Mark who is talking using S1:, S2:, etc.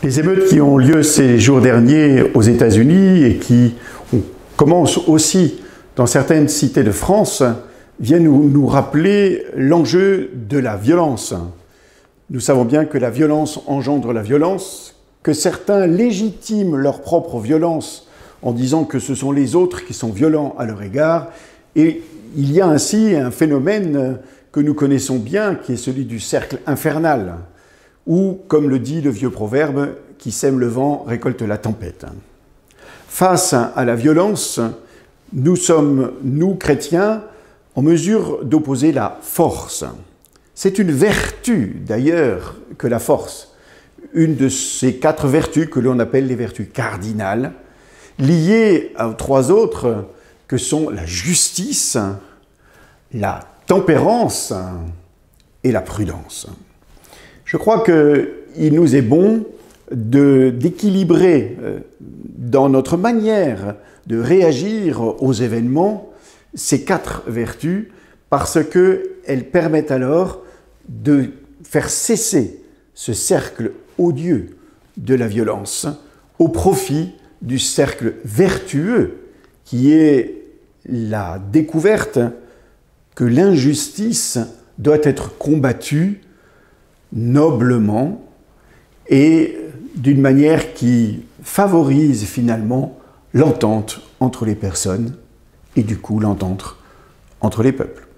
S1: Les émeutes qui ont lieu ces jours derniers aux États-Unis et qui commencent aussi dans certaines cités de France viennent nous rappeler l'enjeu de la violence. Nous savons bien que la violence engendre la violence, que certains légitiment leur propre violence en disant que ce sont les autres qui sont violents à leur égard. Et il y a ainsi un phénomène que nous connaissons bien, qui est celui du cercle infernal, ou, comme le dit le vieux proverbe, qui sème le vent récolte la tempête. Face à la violence, nous sommes, nous chrétiens, en mesure d'opposer la force. C'est une vertu, d'ailleurs, que la force, une de ces 4 vertus que l'on appelle les vertus cardinales, liées aux 3 autres que sont la justice, la tempérance et la prudence. Je crois qu'il nous est bon d'équilibrer dans notre manière de réagir aux événements ces 4 vertus parce qu'elles permettent alors de faire cesser ce cercle odieux de la violence au profit du cercle vertueux qui est la découverte que l'injustice doit être combattue noblement et d'une manière qui favorise finalement l'entente entre les personnes et du coup l'entente entre les peuples.